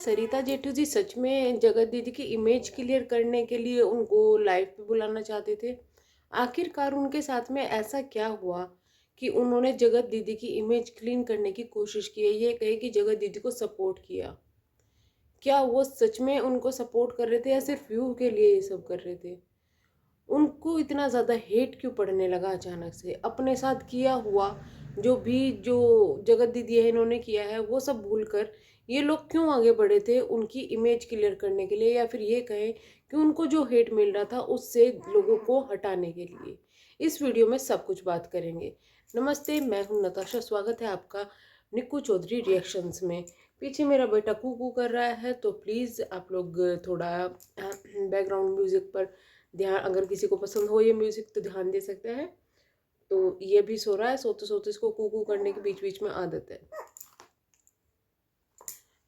सरिता जेठू जी सच में जगत दीदी की इमेज क्लियर करने के लिए उनको लाइव पे बुलाना चाहते थे। आखिरकार उनके साथ में ऐसा क्या हुआ कि उन्होंने जगत दीदी की इमेज क्लीन करने की कोशिश की है, ये कहे कि जगत दीदी को सपोर्ट किया। क्या वो सच में उनको सपोर्ट कर रहे थे या सिर्फ व्यू के लिए ये सब कर रहे थे? उनको इतना ज़्यादा हेट क्यों पड़ने लगा अचानक से? अपने साथ किया हुआ जो जगत दीदी है इन्होंने किया है वो सब भूलकर ये लोग क्यों आगे बढ़े थे उनकी इमेज क्लियर करने के लिए, या फिर ये कहें कि उनको जो हेट मिल रहा था उससे लोगों को हटाने के लिए। इस वीडियो में सब कुछ बात करेंगे। नमस्ते, मैं हूं नताशा। स्वागत है आपका निक्कू चौधरी रिएक्शंस में। पीछे मेरा बेटा कू कर रहा है तो प्लीज़ आप लोग थोड़ा बैकग्राउंड म्यूजिक पर ध्यान, अगर किसी को पसंद हो ये म्यूजिक तो ध्यान दे सकते हैं। तो ये भी सो रहा है, सोते सोते इसको कू करने की बीच बीच में आदत है।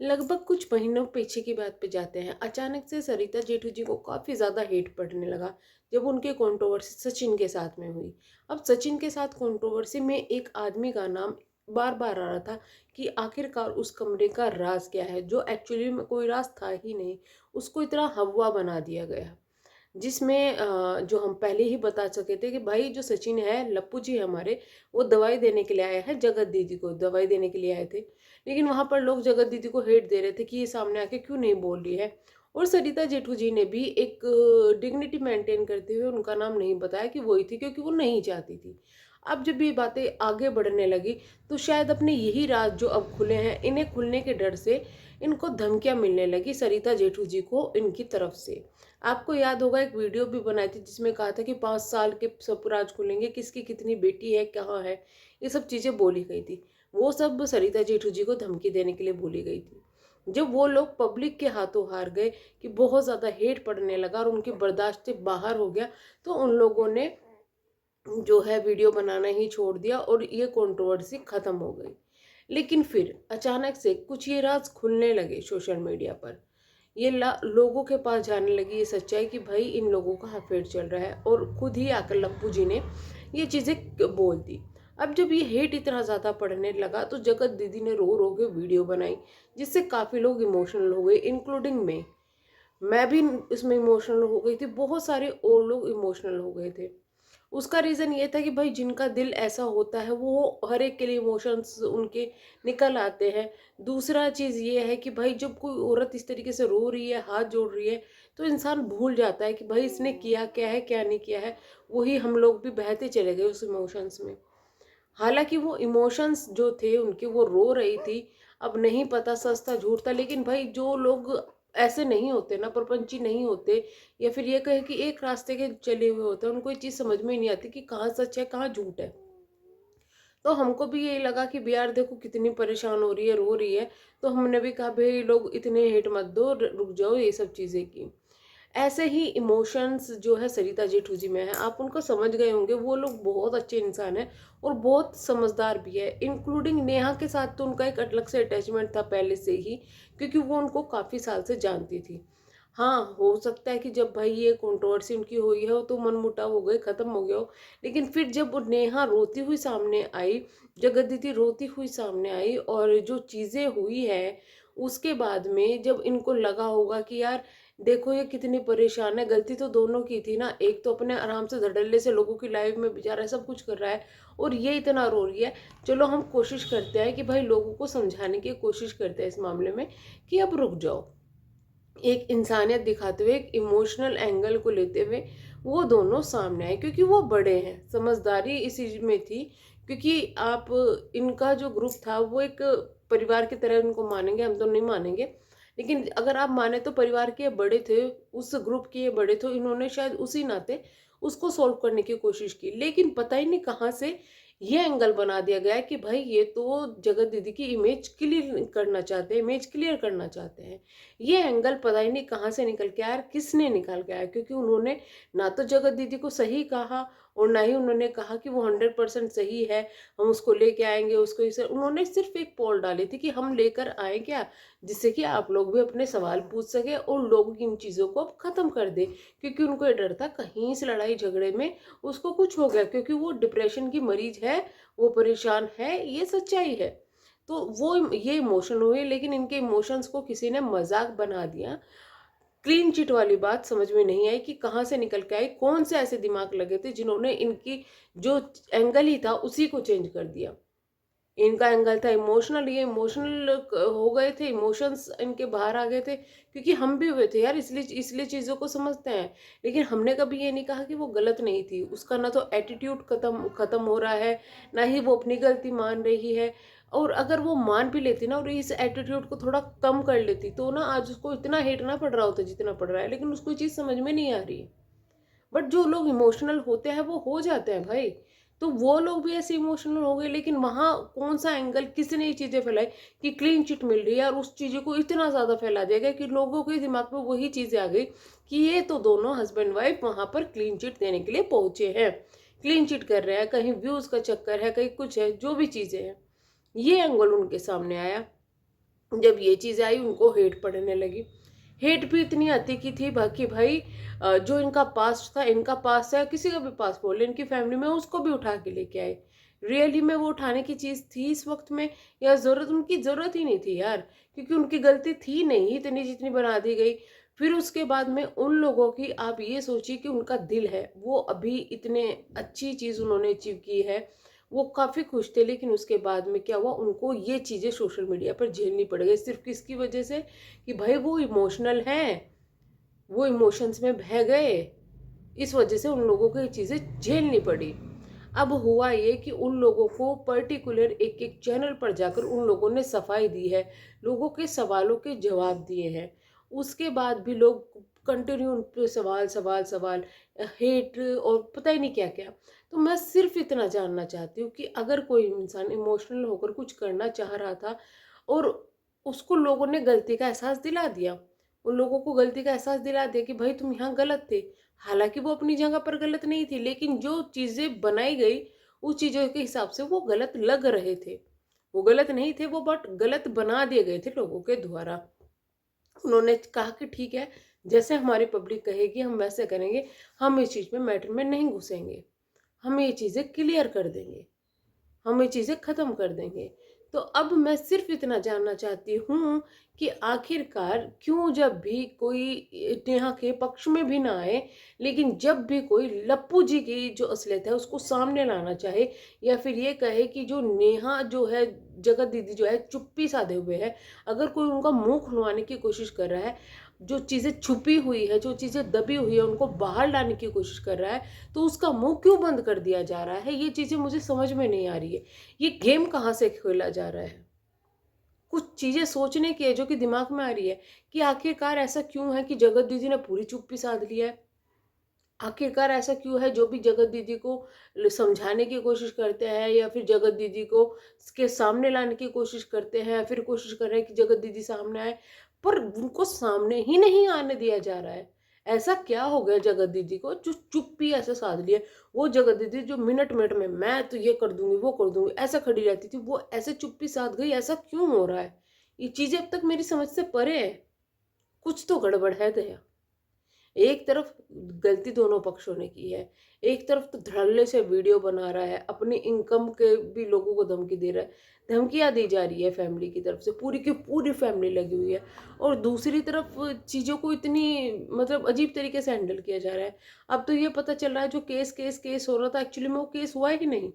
लगभग कुछ महीनों पीछे की बात पे जाते हैं। अचानक से सरिता जेठू जी को काफ़ी ज़्यादा हेट पड़ने लगा जब उनके कंट्रोवर्सी सचिन के साथ में हुई। अब सचिन के साथ कंट्रोवर्सी में एक आदमी का नाम बार बार आ रहा था कि आखिरकार उस कमरे का राज क्या है, जो एक्चुअली में कोई राज था ही नहीं। उसको इतना हवा बना दिया गया जिसमें जो हम पहले ही बता चुके थे कि भाई जो सचिन है, लप्पू जी हमारे, वो दवाई देने के लिए आए हैं, जगत दीदी को दवाई देने के लिए आए थे। लेकिन वहां पर लोग जगत दीदी को हेट दे रहे थे कि ये सामने आके क्यों नहीं बोल रही है। और सरिता जेठू जी ने भी एक डिग्निटी मेंटेन करते हुए उनका नाम नहीं बताया कि वही थी, क्योंकि वो नहीं चाहती थी। अब जब ये बातें आगे बढ़ने लगी तो शायद अपने यही राज जो अब खुले हैं, इन्हें खुलने के डर से इनको धमकियां मिलने लगी सरिता जेठू जी को इनकी तरफ से। आपको याद होगा एक वीडियो भी बनाई थी जिसमें कहा था कि 5 साल के सब राज खुलेंगे, किसकी कितनी बेटी है, कहाँ है, ये सब चीज़ें बोली गई थी। वो सब सरिता जेठू जी को धमकी देने के लिए बोली गई थी। जब वो लोग पब्लिक के हाथों हार गए कि बहुत ज़्यादा हेट पड़ने लगा और उनकी बर्दाश्त से बाहर हो गया, तो उन लोगों ने जो है वीडियो बनाना ही छोड़ दिया और ये कंट्रोवर्सी ख़त्म हो गई। लेकिन फिर अचानक से कुछ ये राज खुलने लगे सोशल मीडिया पर। ये लोगों के पास जाने लगी ये सच्चाई कि भाई इन लोगों का अफेयर चल रहा है, और खुद ही आकर लप्पू जी ने ये चीज़ें बोल दी। अब जब ये हेट इतना ज़्यादा पड़ने लगा तो जगत दीदी ने रो रो के वीडियो बनाई, जिससे काफ़ी लोग इमोशनल हो गए, इंक्लूडिंग मैं भी इसमें इमोशनल हो गई थी। बहुत सारे और लोग इमोशनल हो गए थे। उसका रीज़न ये था कि भाई जिनका दिल ऐसा होता है वो हर एक के लिए इमोशंस उनके निकल आते हैं। दूसरा चीज़ ये है कि भाई जब कोई औरत इस तरीके से रो रही है, हाथ जोड़ रही है, तो इंसान भूल जाता है कि भाई इसने किया क्या है, क्या नहीं किया है। वही हम लोग भी बहते चले गए उस इमोशंस में। हालांकि वो इमोशंस जो थे उनके, वो रो रही थी। अब नहीं पता सच था झूठ था, लेकिन भाई जो लोग ऐसे नहीं होते ना, प्रपंची नहीं होते, या फिर ये कहे कि एक रास्ते के चले हुए होते हैं, उनको ये चीज़ समझ में ही नहीं आती कि कहाँ सच है कहाँ झूठ है। तो हमको भी यही लगा कि भी यार देखो कितनी परेशान हो रही है, रो रही है। तो हमने भी कहा भाई लोग इतने हेट मत दो, रुक जाओ ये सब चीज़ें की। ऐसे ही इमोशंस जो है सरिता जेठू जी में है, आप उनको समझ गए होंगे। वो लोग बहुत अच्छे इंसान हैं और बहुत समझदार भी है। इंक्लूडिंग नेहा के साथ तो उनका एक अलग से अटैचमेंट था पहले से ही, क्योंकि वो उनको काफ़ी साल से जानती थी। हाँ, हो सकता है कि जब भाई ये कंट्रोवर्सी उनकी हुई हो तो मनमुटाव हो गए, ख़त्म हो गया हो। लेकिन फिर जब वो नेहा रोती हुई सामने आई, जगत दीदी रोती हुई सामने आई, और जो चीज़ें हुई है उसके बाद में जब इनको लगा होगा कि यार देखो ये कितनी परेशान है, गलती तो दोनों की थी ना। एक तो अपने आराम से धड़ल्ले से लोगों की लाइफ में बेचारा सब कुछ कर रहा है, और ये इतना रो रही है। चलो हम कोशिश करते हैं कि भाई लोगों को समझाने की कोशिश करते हैं इस मामले में कि अब रुक जाओ। एक इंसानियत दिखाते हुए, एक इमोशनल एंगल को लेते हुए वो दोनों सामने आए, क्योंकि वो बड़े हैं। समझदारी इसी में थी, क्योंकि आप इनका जो ग्रुप था वो एक परिवार की तरह उनको मानेंगे, हम तो नहीं मानेंगे, लेकिन अगर आप माने तो परिवार के बड़े थे, उस ग्रुप के बड़े थे, इन्होंने शायद उसी नाते उसको सॉल्व करने की कोशिश की। लेकिन पता ही नहीं कहाँ से ये एंगल बना दिया गया है कि भाई ये तो जगत दीदी की इमेज क्लियर करना चाहते हैं, इमेज क्लियर करना चाहते हैं। ये एंगल पता ही नहीं कहाँ से निकल के आया, किसने निकाल के आया, क्योंकि उन्होंने ना तो जगत दीदी को सही कहा और ना ही उन्होंने कहा कि वो 100% सही है, हम उसको लेके आएंगे उसको। इसे उन्होंने सिर्फ एक पोल डाली थी कि हम लेकर आए क्या, जिससे कि आप लोग भी अपने सवाल पूछ सके और लोग इन चीज़ों को ख़त्म कर दे। क्योंकि उनको ये डर था कहीं इस लड़ाई झगड़े में उसको कुछ हो गया, क्योंकि वो डिप्रेशन की मरीज है, वो परेशान है, ये सच्चाई है। तो वो ये इमोशन हुए, लेकिन इनके इमोशंस को किसी ने मजाक बना दिया। क्लीन चिट वाली बात समझ में नहीं आई कि कहाँ से निकल के आई, कौन से ऐसे दिमाग लगे थे जिन्होंने इनकी जो एंगल ही था उसी को चेंज कर दिया। इनका एंगल था इमोशनल, ये इमोशनल हो गए थे, इमोशंस इनके बाहर आ गए थे, क्योंकि हम भी हुए थे यार, इसलिए इसलिए चीज़ों को समझते हैं। लेकिन हमने कभी ये नहीं कहा कि वो गलत नहीं थी, उसका ना तो एटीट्यूड खत्म खत्म हो रहा है, ना ही वो अपनी गलती मान रही है। और अगर वो मान भी लेती ना और इस एटीट्यूड को थोड़ा कम कर लेती, तो ना आज उसको इतना हेट ना पड़ रहा होता जितना पड़ रहा है, लेकिन उसको ये चीज़ समझ में नहीं आ रही है। बट जो लोग इमोशनल होते हैं वो हो जाते हैं भाई। तो वो लोग भी ऐसे इमोशनल हो गए, लेकिन वहां कौन सा एंगल, किसने ये चीजें फैलाई कि क्लीन चिट मिल रही है, और उस चीजों को इतना ज्यादा फैला दिया गया कि लोगों के दिमाग में वही चीजें आ गई कि ये तो दोनों हस्बैंड वाइफ वहां पर क्लीन चिट देने के लिए पहुंचे हैं, क्लीन चिट कर रहे हैं, कहीं व्यूज का चक्कर है, कहीं कुछ है, जो भी चीजें हैं। ये एंगल उनके सामने आया। जब ये चीज़ आई उनको हेट पड़ने लगी। हेट भी इतनी अति की थी बाकी भाई, जो इनका पास्ट था, इनका पास्ट है, किसी का भी पास्ट बोले इनकी फैमिली में, उसको भी उठा के लेके आए। रियली में वो उठाने की चीज़ थी इस वक्त में, या ज़रूरत, उनकी ज़रूरत ही नहीं थी यार, क्योंकि उनकी गलती थी नहीं इतनी जितनी बना दी गई। फिर उसके बाद में उन लोगों की, आप ये सोचिए कि उनका दिल है, वो अभी इतने अच्छी चीज़ उन्होंने अचीव की है, वो काफ़ी खुश थे, लेकिन उसके बाद में क्या हुआ, उनको ये चीज़ें सोशल मीडिया पर झेलनी पड़ गई, सिर्फ किसकी वजह से कि भाई वो इमोशनल हैं, वो इमोशंस में बह गए, इस वजह से उन लोगों को ये चीज़ें झेलनी पड़ी। अब हुआ ये कि उन लोगों को पर्टिकुलर एक एक चैनल पर जाकर उन लोगों ने सफाई दी है, लोगों के सवालों के जवाब दिए हैं। उसके बाद भी लोग कंटिन्यू उन पे सवाल सवाल सवाल, हेट और पता ही नहीं क्या क्या। तो मैं सिर्फ इतना जानना चाहती हूँ कि अगर कोई इंसान इमोशनल होकर कुछ करना चाह रहा था और उसको लोगों ने गलती का एहसास दिला दिया, उन लोगों को गलती का एहसास दिला दिया कि भाई तुम यहाँ गलत थे, हालांकि वो अपनी जगह पर गलत नहीं थी, लेकिन जो चीज़ें बनाई गई उस चीज़ों के हिसाब से वो गलत लग रहे थे। वो गलत नहीं थे वो, बट गलत बना दिए गए थे लोगों के द्वारा। उन्होंने कहा कि ठीक है, जैसे हमारी पब्लिक कहेगी हम वैसे करेंगे, हम इस चीज़ में मैटर में नहीं घुसेंगे, हम ये चीज़ें क्लियर कर देंगे, हम ये चीज़ें ख़त्म कर देंगे। तो अब मैं सिर्फ इतना जानना चाहती हूँ कि आखिरकार क्यों जब भी कोई नेहा के पक्ष में भी ना आए, लेकिन जब भी कोई लप्पू जी की जो असलियत है उसको सामने लाना चाहे, या फिर ये कहे कि जो नेहा जो है, जगत दीदी जो है चुप्पी साधे हुए है, अगर कोई उनका मुंह खुलवाने की कोशिश कर रहा है, जो चीज़ें छुपी हुई है, जो चीज़ें दबी हुई है, उनको बाहर लाने की कोशिश कर रहा है, तो उसका मुंह क्यों बंद कर दिया जा रहा है, ये चीज़ें मुझे समझ में नहीं आ रही है। ये गेम कहाँ से खेला जा रहा है? कुछ चीज़ें सोचने की है जो कि दिमाग में आ रही है कि आखिरकार ऐसा क्यों है कि जगत दीदी ने पूरी चुप्पी साध लिया है? आखिरकार ऐसा क्यों है, जो भी जगत दीदी को समझाने की कोशिश करते हैं या फिर जगत दीदी को के सामने लाने की कोशिश करते हैं, या फिर कोशिश कर रहे हैं कि जगत दीदी सामने आए, पर उनको सामने ही नहीं आने दिया जा रहा है। ऐसा क्या हो गया जगत दीदी को जो चुप्पी ऐसे साध लिया? वो जगत दीदी जो मिनट मिनट में मैं तो ये कर दूंगी वो कर दूंगी ऐसा खड़ी रहती थी, वो ऐसे चुप्पी साध गई, ऐसा क्यों हो रहा है? ये चीजें अब तक मेरी समझ से परे है। कुछ तो गड़बड़ है दया। एक तरफ गलती दोनों पक्षों ने की है, एक तरफ तो धड़ल्ले से वीडियो बना रहा है, अपनी इनकम के भी लोगों को धमकी दे रहा है, धमकियां दी जा रही है फैमिली की तरफ से, पूरी की पूरी फैमिली लगी हुई है, और दूसरी तरफ चीज़ों को इतनी मतलब अजीब तरीके से हैंडल किया जा रहा है। अब तो ये पता चल रहा है जो केस केस केस हो रहा था, एक्चुअली में वो केस हुआ ही नहीं,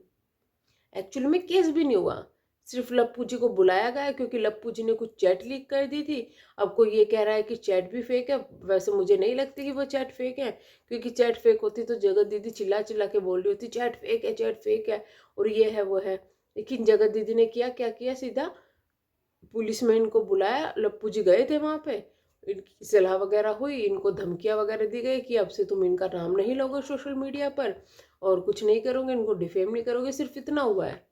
एक्चुअली में केस भी नहीं हुआ। सिर्फ लप्पू जी को बुलाया गया क्योंकि लप्पू जी ने कुछ चैट लीक कर दी थी। अब कोई ये कह रहा है कि चैट भी फेक है, वैसे मुझे नहीं लगती कि वो चैट फेक है, क्योंकि चैट फेक होती तो जगत दीदी चिल्ला चिल्ला के बोल रही होती चैट फेक है, चैट फेक है, और ये है वो है। लेकिन जगत दीदी ने किया क्या किया, सीधा पुलिस में इनको बुलाया, लप्पू जी गए थे वहां पे, इनकी सलाह वगैरह हुई, इनको धमकियां वगैरह दी गई कि अब से तुम इनका नाम नहीं लोगे सोशल मीडिया पर, और कुछ नहीं करोगे, इनको डिफेम नहीं करोगे। सिर्फ इतना हुआ है,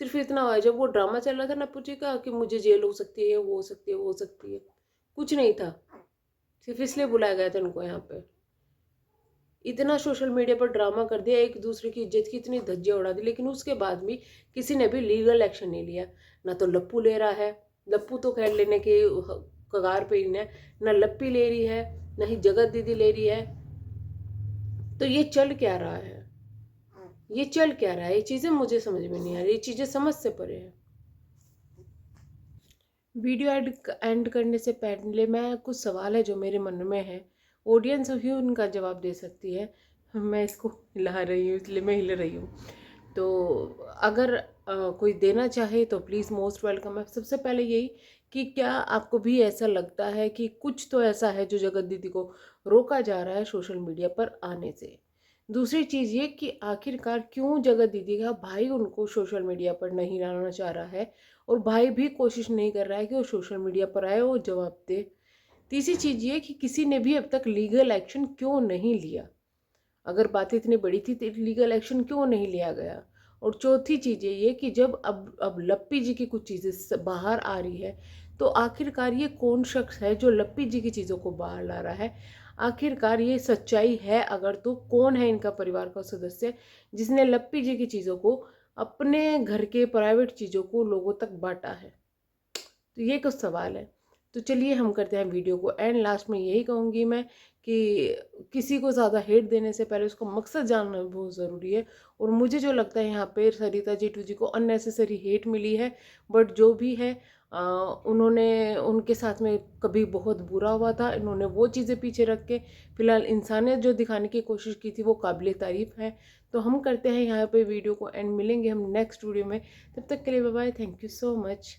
सिर्फ इतना हुआ है। जब वो ड्रामा चल रहा था नप्पू जी का कि मुझे जेल हो सकती है, वो हो सकती है, वो हो सकती है, कुछ नहीं था, सिर्फ इसलिए बुलाया गया था इनको यहाँ पे। इतना सोशल मीडिया पर ड्रामा कर दिया, एक दूसरे की इज्जत की इतनी धज्जियां उड़ा दी, लेकिन उसके बाद भी किसी ने भी लीगल एक्शन नहीं लिया। ना तो लप्पू ले रहा है, लप्पू तो खैर लेने के कगार पे ही है, ना लप्पी ले रही है, ना ही जगत दीदी ले रही है। तो ये चल क्या रहा है, ये चल क्या रहा है, ये चीज़ें मुझे समझ में नहीं आ रही, ये चीज़ें समझ से परे है। वीडियो एंड करने से पहले मैं कुछ सवाल है जो मेरे मन में है, ऑडियंस ही उनका जवाब दे सकती है। मैं इसको हिला रही हूँ इसलिए मैं हिल रही हूँ। तो अगर कोई देना चाहे तो प्लीज़ मोस्ट वेलकम है। सबसे पहले यही कि क्या आपको भी ऐसा लगता है कि कुछ तो ऐसा है जो जगत दीदी को रोका जा रहा है सोशल मीडिया पर आने से। दूसरी चीज़ ये कि आखिरकार क्यों जगत दीदी का भाई उनको सोशल मीडिया पर नहीं लाना चाह रहा है, और भाई भी कोशिश नहीं कर रहा है कि वो सोशल मीडिया पर आए और जवाब दे। तीसरी चीज़ ये कि किसी ने भी अब तक लीगल एक्शन क्यों नहीं लिया। अगर बात इतनी बड़ी थी तो लीगल एक्शन क्यों नहीं लिया गया। और चौथी चीज़ ये कि जब अब लप्पी जी की कुछ चीज़ें बाहर आ रही है, तो आखिरकार ये कौन शख्स है जो लप्पी जी की चीज़ों को बाहर ला रहा है। आखिरकार ये सच्चाई है अगर, तो कौन है इनका परिवार का सदस्य जिसने लप्पी जी की चीज़ों को, अपने घर के प्राइवेट चीज़ों को लोगों तक बांटा है। तो ये कुछ सवाल है। तो चलिए हम करते हैं वीडियो को एंड। लास्ट में यही कहूँगी मैं कि किसी को ज़्यादा हेट देने से पहले उसका मकसद जानना बहुत ज़रूरी है। और मुझे जो लगता है यहाँ पे सरिता जेठू जी को अननेसेसरी हेट मिली है। बट जो भी है, उन्होंने, उनके साथ में कभी बहुत बुरा हुआ था, इन्होंने वो चीज़ें पीछे रख के फ़िलहाल इंसानियत जो दिखाने की कोशिश की थी वो काबिल तारीफ़ है। तो हम करते हैं यहाँ पे वीडियो को एंड। मिलेंगे हम नेक्स्ट वीडियो में। तब तक के लिए bye bye. Thank you so much.